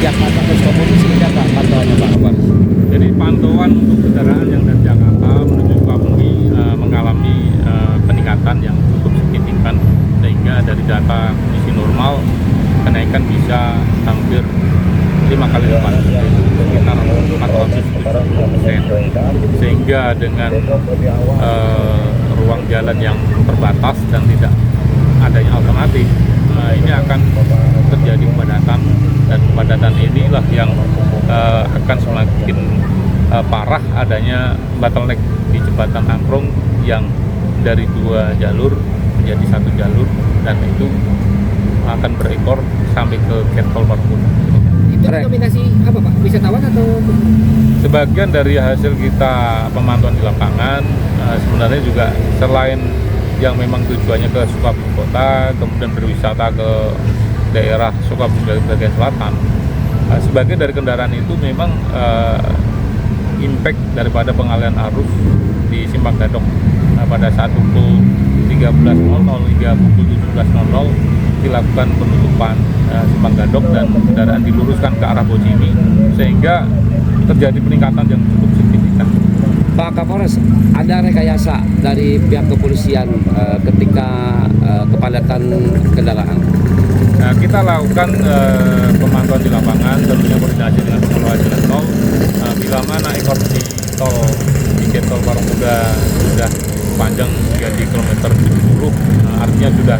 Jakarta ke Sukabumi seperti apa pantauannya Pak Kaparis? Jadi pantauan untuk kendaraan yang dari Jakarta menuju Sukabumi mengalami peningkatan yang cukup signifikan, sehingga dari data kondisi normal kenaikan bisa hampir 5 kali lipat, yaitu sekitar 470%. Sehingga dengan ruang jalan yang terbatas dan tidak adanya alternatif, ini akan terjadi kepadatan, dan kepadatan inilah yang akan semakin parah adanya bottleneck di jembatan Angkrung yang dari 2 jalur menjadi 1 jalur, dan itu akan berekor sampai ke Gate Tol Parungkuda. Itu dominasi apa Pak? Wisatawan atau? Sebagian dari hasil kita pemantauan di lapangan sebenarnya juga selain yang memang tujuannya ke Sukabumi Kota, kemudian berwisata ke daerah Sukabumi bagian selatan, sebagian dari kendaraan itu memang impact daripada pengalian arus di Simpang Gadok pada saat pukul 13.00 hingga pukul 17.00 dilakukan penutupan Simpang Gadok dan kendaraan diluruskan ke arah Bojimi, sehingga terjadi peningkatan yang cukup signifikan. Pak Kapolres, ada rekayasa dari pihak kepolisian ketika kepadatan kendaraan? Nah, kita lakukan pemantauan di lapangan, tentunya koordinasi dengan pengelola jalan tol. Bila mana ekor di tol di Gate Tol Parungkuda sudah panjang di kilometer 70, artinya sudah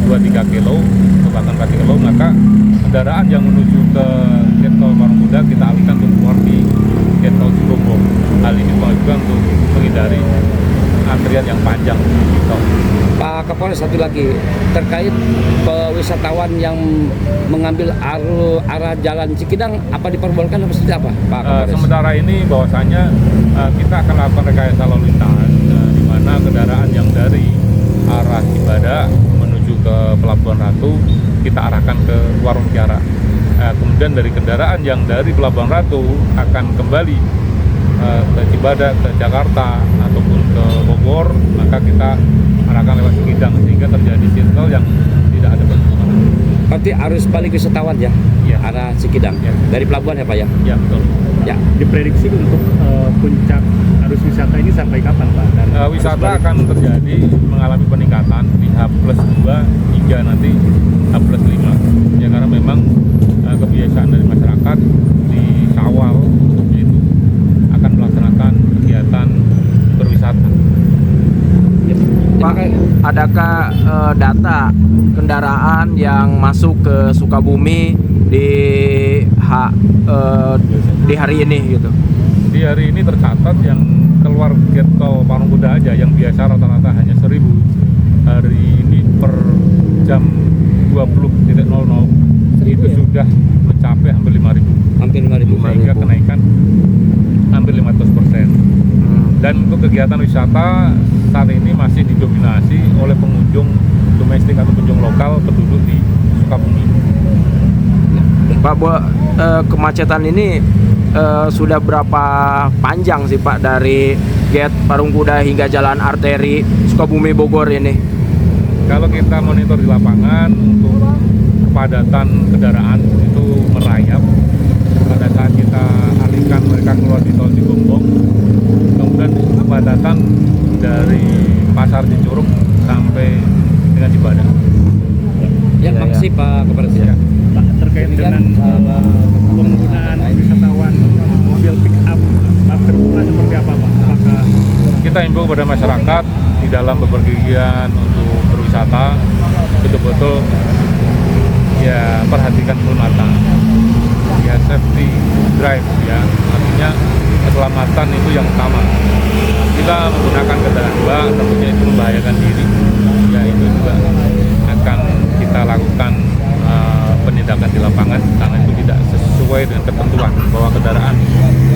2-3 kilo atau bahkan 4 kilo, maka kendaraan yang menuju ke Gate Tol Parungkuda kita alihkan untuk keluar di Gate Tol Cigombong. Hal ini juga untuk menghindari antrian yang panjang di tol. Pak Kapolres, satu lagi terkait wisatawan yang mengambil arah jalan Cikidang, apa diperbolehkan atau seperti apa Pak Kapolres? Sementara ini bahwasanya kita akan lakukan rekayasa lalu lintas, di mana kendaraan yang dari arah Cibadak menuju ke Pelabuhan Ratu kita arahkan ke Warung Kiara. Kemudian dari kendaraan yang dari Pelabuhan Ratu akan kembali ke Cibadak, ke Jakarta ataupun ke Bogor, maka kita arahkan lewat Cikidang, sehingga terjadi circle yang tidak ada penumpukan. Berarti arus balik wisatawan ya, Ya. arah Cikidang, Ya. dari pelabuhan ya Pak ya? Ya, betul. Ya. Diprediksi untuk puncak arus wisata ini sampai kapan Pak? Dan Wisata akan terjadi mengalami peningkatan di H+2 hingga nanti H+5, ya, karena memang kebiasaan dari masyarakat di Syawal itu akan melaksanakan kegiatan berwisata. Pak, adakah data kendaraan yang masuk ke Sukabumi di hari ini gitu? Di hari ini tercatat yang keluar Gate Tol Parungkuda aja yang biasa rata-rata hanya 1.000, hari ini per jam 20.00 itu sudah mencapai hampir 5.000. Hampir 5.000. Sehingga kenaikan hampir 500%. Dan untuk kegiatan wisata saat ini masih didominasi oleh pengunjung domestik atau pengunjung lokal penduduk di Sukabumi. Pak, kemacetan ini sudah berapa panjang sih Pak dari Gate Parungkuda hingga jalan arteri Sukabumi Bogor ini? Kalau kita monitor di lapangan untuk kepadatan kendaraan itu merayap pada saat kita alihkan mereka keluar di tol Cigombong, kemudian kepadatan dari Pasar Cicurug sampai dengan Cibadak. Ya, makasih Pak Kapolres ya. Pak, terkait dengan penggunaan wisatawan mobil pick up terbuka seperti apa Pak? Apakah Kita himbau pada masyarakat di dalam bepergian untuk berwisata betul-betul ya perhatikan keselamatan, ya safety drive, ya, artinya keselamatan itu yang utama. Bila menggunakan kendaraan bak tentunya itu membahayakan diri, ya itu juga akan kita lakukan penindakan di lapangan karena itu tidak sesuai dengan ketentuan bahwa kendaraan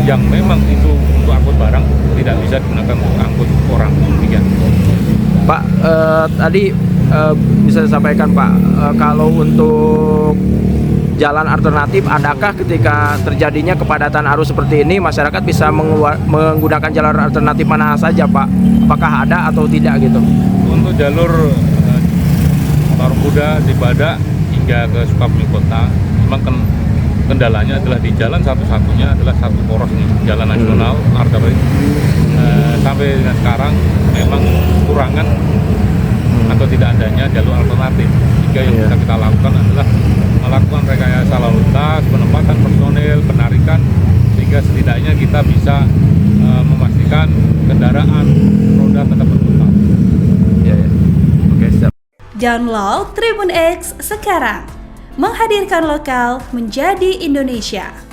yang memang itu untuk angkut barang tidak bisa digunakan untuk angkut orang. Demikian. Pak, tadi bisa disampaikan Pak, kalau untuk jalan alternatif, adakah ketika terjadinya kepadatan arus seperti ini masyarakat bisa menggunakan jalan alternatif mana saja Pak? Apakah ada atau tidak gitu? Untuk jalur Parungkuda, Cibadak hingga ke Sukabumi Kota memang kendalanya adalah di jalan satu-satunya adalah satu poros nih, jalan nasional arteri. Sampai dengan sekarang memang kekurangan atau tidak adanya jalur alternatif. Sehingga yang bisa kita lakukan adalah melakukan rekayasa lalu lintas, penempatan personil, penarikan, sehingga setidaknya kita bisa memastikan kendaraan roda tetap berputar. Ya, ya. Oke, siap. Download Tribun X sekarang, menghadirkan lokal menjadi Indonesia.